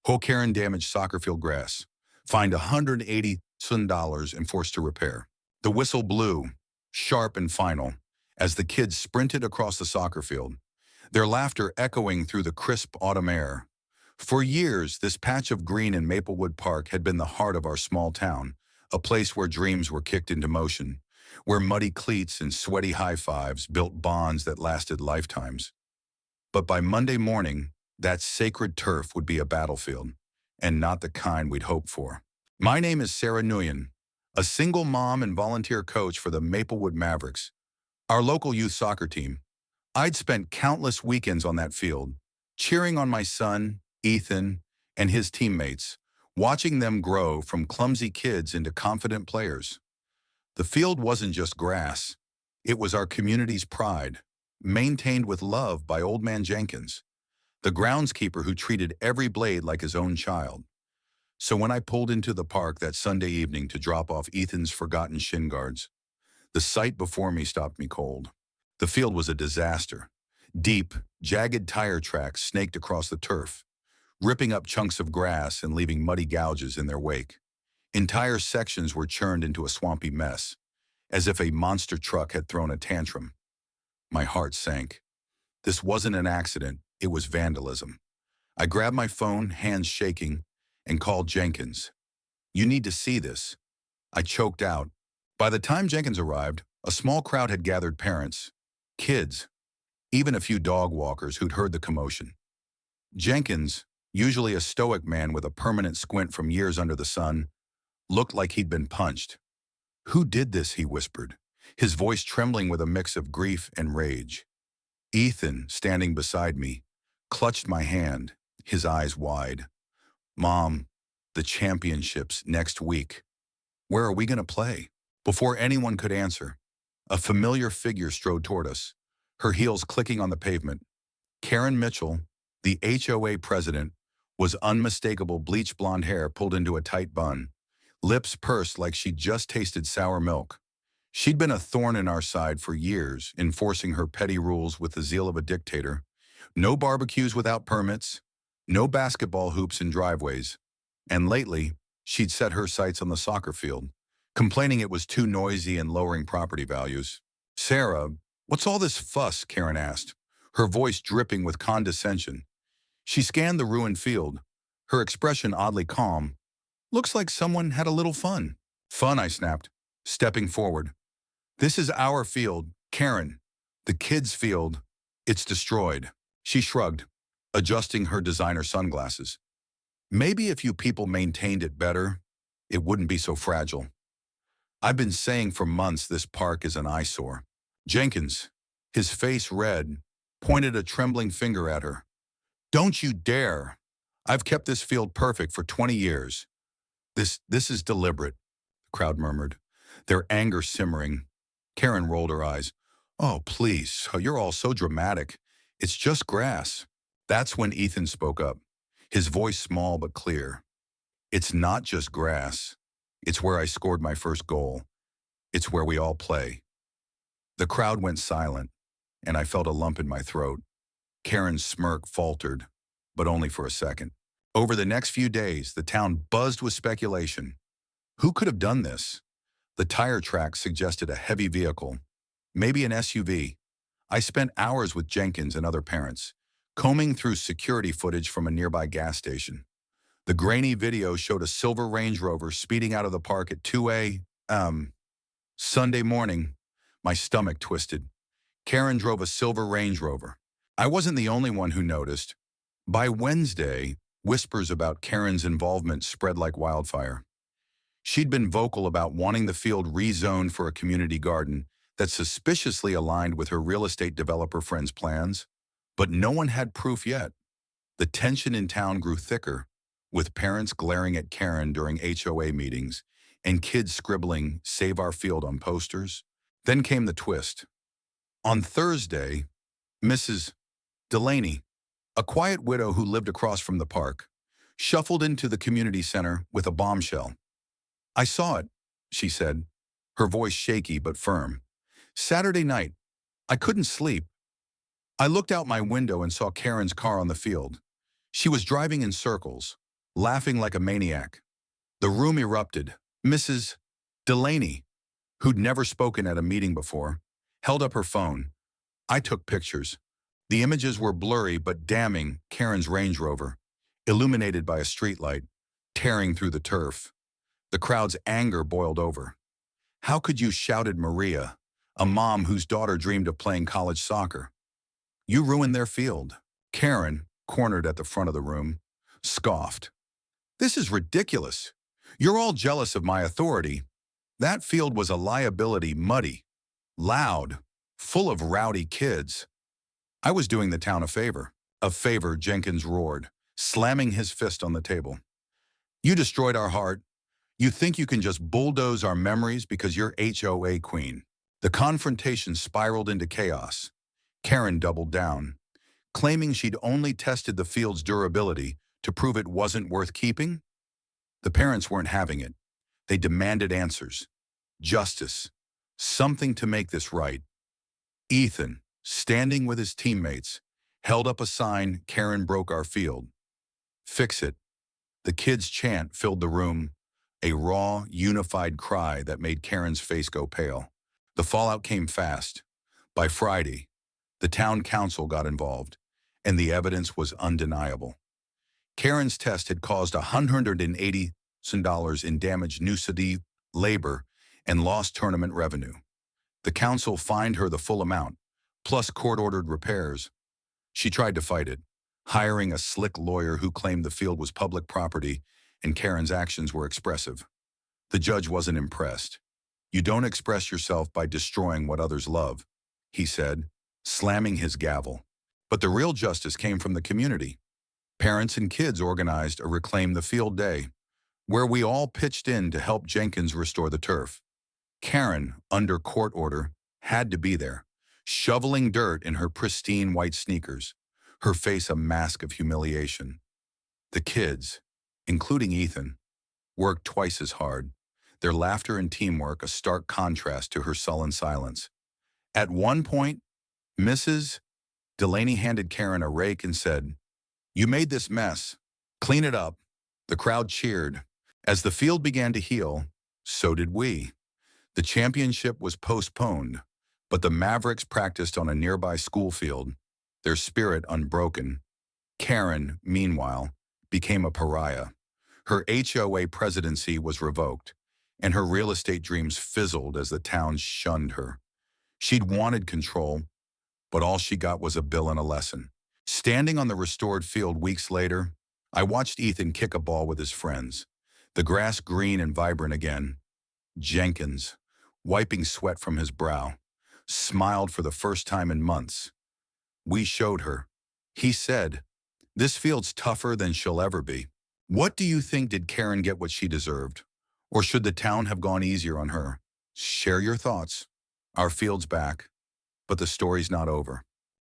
HOA Karen damaged soccer field grass. Fined $180,000 and forced to repair. The whistle blew, sharp and final, as the kids sprinted across the soccer field, their laughter echoing through the crisp autumn air. For years, this patch of green in Maplewood Park had been the heart of our small town, a place where dreams were kicked into motion, where muddy cleats and sweaty high fives built bonds that lasted lifetimes. But by Monday morning, that sacred turf would be a battlefield, and not the kind we'd hoped for. My name is Sarah Nguyen, a single mom and volunteer coach for the Maplewood Mavericks, our local youth soccer team. I'd spent countless weekends on that field, cheering on my son, Ethan, and his teammates, watching them grow from clumsy kids into confident players. The field wasn't just grass. It was our community's pride, maintained with love by Old Man Jenkins, the groundskeeper who treated every blade like his own child. So when I pulled into the park that Sunday evening to drop off Ethan's forgotten shin guards, the sight before me stopped me cold. The field was a disaster. Deep, jagged tire tracks snaked across the turf, ripping up chunks of grass and leaving muddy gouges in their wake. Entire sections were churned into a swampy mess, as if a monster truck had thrown a tantrum. My heart sank. This wasn't an accident, it was vandalism. I grabbed my phone, hands shaking, and called Jenkins. "You need to see this." I choked out. By the time Jenkins arrived, a small crowd had gathered: parents, kids, even a few dog walkers who'd heard the commotion. Jenkins, usually a stoic man with a permanent squint from years under the sun, looked like he'd been punched. "Who did this?" he whispered, his voice trembling with a mix of grief and rage. Ethan, standing beside me, clutched my hand, his eyes wide. "Mom, the championships next week. Where are we going to play?" Before anyone could answer, a familiar figure strode toward us, her heels clicking on the pavement. Karen Mitchell, the HOA president, was unmistakable bleach blonde hair pulled into a tight bun, lips pursed like she'd just tasted sour milk. She'd been a thorn in our side for years, enforcing her petty rules with the zeal of a dictator. No barbecues without permits, no basketball hoops in driveways. And lately, she'd set her sights on the soccer field, complaining it was too noisy and lowering property values. "Sarah, what's all this fuss?" Karen asked, her voice dripping with condescension. She scanned the ruined field, her expression oddly calm. "Looks like someone had a little fun." "Fun," I snapped, stepping forward. "This is our field, Karen. The kids' field. It's destroyed." She shrugged, adjusting her designer sunglasses. "Maybe if you people maintained it better, it wouldn't be so fragile. I've been saying for months this park is an eyesore." Jenkins, his face red, pointed a trembling finger at her. "Don't you dare. I've kept this field perfect for 20 years. This is deliberate," the crowd murmured, their anger simmering. Karen rolled her eyes. "Oh, please, you're all so dramatic. It's just grass." That's when Ethan spoke up, his voice small but clear. "It's not just grass. It's where I scored my first goal. It's where we all play." The crowd went silent, and I felt a lump in my throat. Karen's smirk faltered, but only for a second. Over the next few days, the town buzzed with speculation. Who could have done this? The tire tracks suggested a heavy vehicle, maybe an SUV. I spent hours with Jenkins and other parents, combing through security footage from a nearby gas station. The grainy video showed a silver Range Rover speeding out of the park at 2 a.m. Sunday morning. My stomach twisted. Karen drove a silver Range Rover. I wasn't the only one who noticed. By Wednesday, whispers about Karen's involvement spread like wildfire. She'd been vocal about wanting the field rezoned for a community garden that suspiciously aligned with her real estate developer friends' plans, but no one had proof yet. The tension in town grew thicker, with parents glaring at Karen during HOA meetings and kids scribbling "Save our field" on posters. Then came the twist. On Thursday, Mrs. Delaney, a quiet widow who lived across from the park, shuffled into the community center with a bombshell. "I saw it," she said, her voice shaky but firm. "Saturday night, I couldn't sleep. I looked out my window and saw Karen's car on the field. She was driving in circles, laughing like a maniac. The room erupted. Mrs. Delaney, who'd never spoken at a meeting before, held up her phone. I took pictures. The images were blurry but damning. Karen's Range Rover, illuminated by a streetlight, tearing through the turf. The crowd's anger boiled over. How could you, shouted Maria, a mom whose daughter dreamed of playing college soccer. You ruined their field. Karen, cornered at the front of the room, scoffed. This is ridiculous. You're all jealous of my authority. That field was a liability, muddy, loud, full of rowdy kids. I was doing the town a favor. A favor, Jenkins roared, slamming his fist on the table. You destroyed our heart. You think you can just bulldoze our memories because you're HOA queen. The confrontation spiraled into chaos. Karen doubled down, claiming she'd only tested the field's durability to prove it wasn't worth keeping. The parents weren't having it. They demanded answers, justice, something to make this right. Ethan, standing with his teammates, held up a sign, Karen broke our field. Fix it. The kids' chant filled the room, a raw, unified cry that made Karen's face go pale. The fallout came fast. By Friday, the town council got involved, and the evidence was undeniable. Karen's test had caused $180,000 in damaged new city labor and lost tournament revenue. The council fined her the full amount, plus court-ordered repairs. She tried to fight it, hiring a slick lawyer who claimed the field was public property and Karen's actions were expressive. The judge wasn't impressed. You don't express yourself by destroying what others love, he said, slamming his gavel. But the real justice came from the community. Parents and kids organized a Reclaim the Field Day, where we all pitched in to help Jenkins restore the turf. Karen, under court order, had to be there, shoveling dirt in her pristine white sneakers, her face a mask of humiliation. The kids, including Ethan, worked twice as hard, their laughter and teamwork a stark contrast to her sullen silence. At one point, Mrs. Delaney handed Karen a rake and said, "You made this mess. Clean it up." The crowd cheered. As the field began to heal, so did we. The championship was postponed, but the Mavericks practiced on a nearby school field, their spirit unbroken. Karen, meanwhile, became a pariah. Her HOA presidency was revoked, and her real estate dreams fizzled as the town shunned her. She'd wanted control, but all she got was a bill and a lesson. Standing on the restored field weeks later, I watched Ethan kick a ball with his friends, the grass green and vibrant again. Jenkins, wiping sweat from his brow, smiled for the first time in months. We showed her. He said, "This field's tougher than she'll ever be." What do you think? Did Karen get what she deserved? Or should the town have gone easier on her? Share your thoughts. Our field's back, but the story's not over.